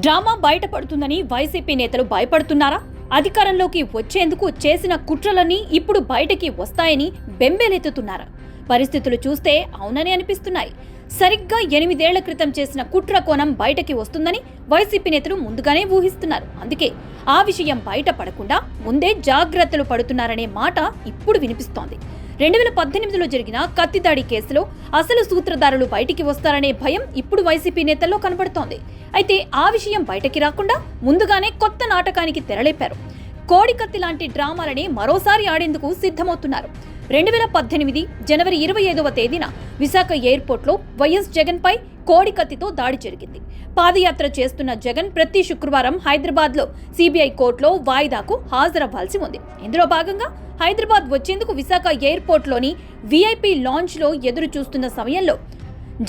Drama బయటపడుతుందని YCP నేతలు భయపడుతున్నారా? అధికారంలోకి వచ్చేందుకు చేసిన కుట్రలన్నీ ఇప్పుడు బయటికి వస్తాయని బెంబేలెత్తుతున్నారా? పరిస్థితులు చూస్తే అవునని అనిపిస్తున్నాయి. సరిగ్గా 8 ఏళ్ల క్రితం చేసిన కుట్ర కోణం బయటకి వస్తుందని వైసీపీ నేతలు ముందుగానే ఊహిస్తున్నారు. అందుకే ఆ విషయం బయటపడకుండా ముందే జాగ్రత్తలు పడుతున్నారనే మాట ఇప్పుడు వినిపిస్తోంది. 2018లో జరిగిన కత్తిదాడి కేసులో అసలు సూత్రధారులు బయటికి వస్తారనే భయం ఇప్పుడు వైసీపీ నేతల్లో కనబడుతోంది. అయితే ఆ విషయం బయటకి రాకుండా ముందుగానే కొత్త నాటకానికి తెరలేపారు. కోడికత్తి లాంటి డ్రామాలని మరోసారి ఆడేందుకు సిద్ధమవుతున్నారు. 2018 జనవరి 25వ తేదీన విశాఖ ఎయిర్పోర్ట్లో వైఎస్ జగన్ పై కోడికత్తితో దాడి జరిగింది. పాదయాత్ర చేస్తున్న జగన్ ప్రతి శుక్రవారం హైదరాబాద్లో సిబిఐ కోర్టులో వాయిదాకు హాజరవ్వాల్సి ఉంది. ఇందులో భాగంగా హైదరాబాద్ వచ్చేందుకు విశాఖ ఎయిర్పోర్ట్లోని విఐపి లాంజ్లో ఎదురు చూస్తున్న సమయంలో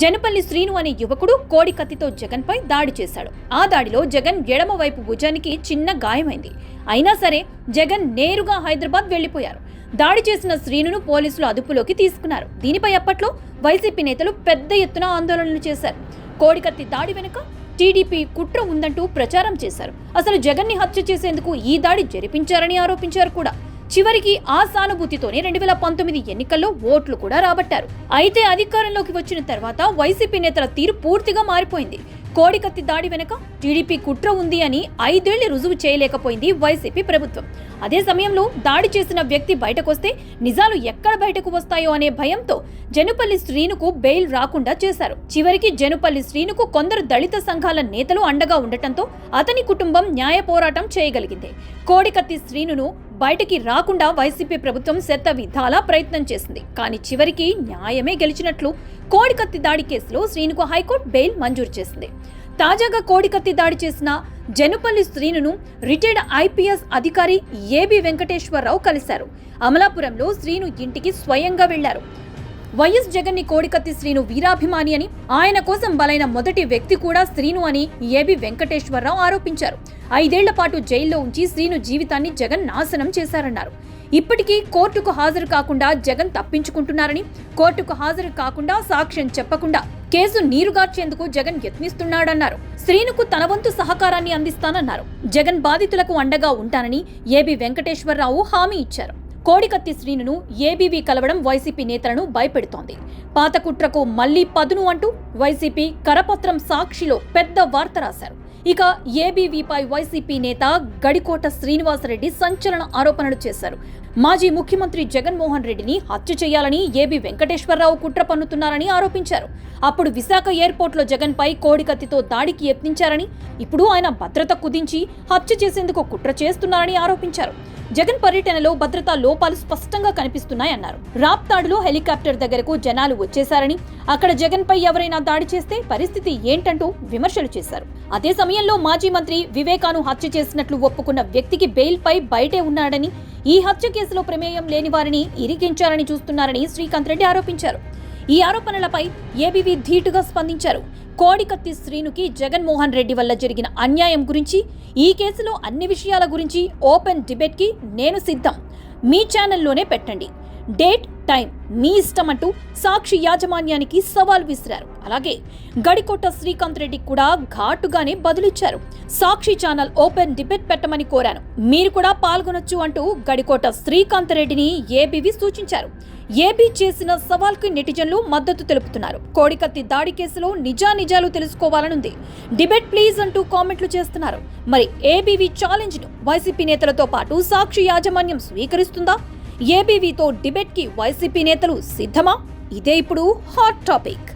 జనపల్లి శ్రీను అనే యువకుడు కోడికత్తితో జగన్ పై దాడి చేశాడు. ఆ దాడిలో జగన్ ఎడమ వైపు భుజానికి చిన్న గాయమైంది. అయినా సరే జగన్ నేరుగా హైదరాబాద్ వెళ్లిపోయారు. దాడి చేసిన శ్రీనును పోలీసులు అదుపులోకి తీసుకున్నారు. దీనిపై అప్పట్లో వైసీపీ నేతలు పెద్ద ఎత్తున ఆందోళనలు చేశారు. కోడికత్తి దాడి వెనుక టీడీపీ కుట్ర ఉందంటూ ప్రచారం చేశారు. అసలు జగన్ ని హత్య చేసేందుకు ఈ దాడి జరిపించారని ఆరోపించారు కూడా. చివరికి ఆ సానుభూతితోనే 2019 ఎన్నికల్లో ఓట్లు కూడా రాబట్టారు. అయితే అధికారంలోకి వచ్చిన తర్వాత వైసీపీ నేతల తీరు పూర్తిగా మారిపోయింది. కోడికత్తి దాడి వెనక టీడీపీ కుట్ర ఉంది అని 5 ఏళ్లు రుజువు చేయలేకపోయింది వైసీపీ ప్రభుత్వం. అదే సమయంలో దాడి చేసిన వ్యక్తి బయటకొస్తే నిజాలు ఎక్కడ బయటకు వస్తాయో అనే భయంతో జనుపల్లి శ్రీనుకు బెయిల్ రాకుండా చేశారు. చివరికి జనుపల్లి శ్రీనుకు కొందరు దళిత సంఘాల నేతలు అండగా ఉండటంతో అతని కుటుంబం న్యాయ పోరాటం చేయగలిగింది. కోడికత్తి శ్రీనును బయటికి రాకుండా వైసీపీ ప్రభుత్వం శత విధాలా ప్రయత్నం చేసింది. కానీ చివరికి న్యాయమే గెలిచినట్లు కోడికత్తి దాడి కేసులో శ్రీనుకు హైకోర్టు బెయిల్ మంజూరు చేసింది. తాజాగా కోడికత్తి దాడి చేసిన జనుపల్లి శ్రీనును రిటైర్డ్ ఐపీఎస్ అధికారి ఏబి వెంకటేశ్వరరావు కలిశారు. అమలాపురంలో శ్రీను ఇంటికి స్వయంగా వెళ్లారు. వైఎస్ జగన్ ని కోడికత్తి శ్రీను వీరాభిమాని అని, ఆయన కోసం బలైన మొదటి వ్యక్తి కూడా శ్రీను అని ఏబి వెంకటేశ్వరరావు ఆరోపించారు. 5 ఏళ్ల పాటు జైల్లో ఉంచి శ్రీను జీవితాన్ని జగన్ నాశనం చేశారన్నారు. ఇప్పటికీ కోర్టుకు హాజరు కాకుండా జగన్ తప్పించుకుంటున్నారని, కోర్టుకు హాజరు కాకుండా సాక్ష్యం చెప్పకుండా కేసు నీరుగార్చేందుకు జగన్ యత్నిస్తున్నాడన్నారు. శ్రీనుకు తన వంతు సహకారాన్ని అందిస్తానన్నారు. జగన్ బాధితులకు అండగా ఉంటానని ఏబి వెంకటేశ్వరరావు హామీ ఇచ్చారు. కోడికత్తి శ్రీనును ఏబీవీ కలవడం వైసీపీ నేతలను భయపెడుతోంది. పాత కుట్రకు మళ్లీ పదును అంటూ వైసీపీ కరపత్రం సాక్షిలో పెద్ద వార్త రాశారు. ఇక ఏబీవీపై వైసీపీ నేత గడికోట శ్రీనివాసరెడ్డి సంచలన ఆరోపణలు చేశారు. మాజీ ముఖ్యమంత్రి జగన్మోహన్ రెడ్డిని హత్య చేయాలని ఏబి వెంకటేశ్వరరావు కుట్ర పన్నుతున్నారని ఆరోపించారు. అప్పుడు విశాఖ ఎయిర్పోర్ట్లో జగన్ పై కోడికత్తితో దాడికి యత్నించారని, ఇప్పుడు ఆయన భద్రత కుదించి హత్య చేసేందుకు కుట్ర చేస్తున్నారని ఆరోపించారు. జగన్ పర్యటనలో భద్రతా లోపాలు స్పష్టంగా కనిపిస్తున్నాయన్నారు. రాప్తాడులో హెలికాప్టర్ దగ్గరకు జనాలు వచ్చేశారని, అక్కడ జగన్ పై ఎవరైనా దాడి చేస్తే పరిస్థితి ఏంటంటూ విమర్శలు చేశారు. అదే సమయంలో మాజీ మంత్రి వివేకాను హత్య చేసినట్లు ఒప్పుకున్న వ్యక్తికి బెయిల్ పై బయటే ఉన్నాడని, ఈ హత్య కేసులో ప్రమేయం లేని వారిని ఇరికించాలని చూస్తున్నారని శ్రీకాంత్ రెడ్డి ఆరోపించారు. ఈ ఆరోపణలపై ఏబీవీ ధీటుగా స్పందించారు. కోడికత్తి శ్రీనుకి జగన్మోహన్ రెడ్డి వల్ల జరిగిన అన్యాయం గురించి, ఈ కేసులో అన్ని విషయాల గురించి ఓపెన్ డిబేట్ కి నేను సిద్ధం. మీ ఛానల్లోనే పెట్టండి. డేట్, టైం మీ ఇష్టం అంటూ సాక్షి యాజమాన్యానికి సవాల్ విసిరారు. అలాగే గడికోట శ్రీకాంత్ రెడ్డి కూడా ఘాటుగానే బదులిచ్చారు. సాక్షి ఛానల్ ఓపెన్ డిబేట్ పెట్టమని కోరాను, మీరు కూడా పాల్గొనొచ్చు అంటూ గడికోట శ్రీకాంత్ రెడ్డిని ఏబీవీ సూచించారు. ఏబీ చేసిన సవాల్కి నెటిజన్లు మద్దతు తెలుపుతున్నారు. కోడికత్తి దాడి కేసులో నిజానిజాలు తెలుసుకోవాలనుంది, డిబేట్ ప్లీజ్ అంటూ కామెంట్లు చేస్తున్నారు. మరి ఏబీవీ ఛాలెంజ్ ను వైసీపీ నేతలతో పాటు సాక్షి యాజమాన్యం స్వీకరిస్తుందా? ఏబీవీతో డిబేట్ కి వైసీపీ నేతలు సిద్ధమా? ఇదే ఇప్పుడు హాట్ టాపిక్.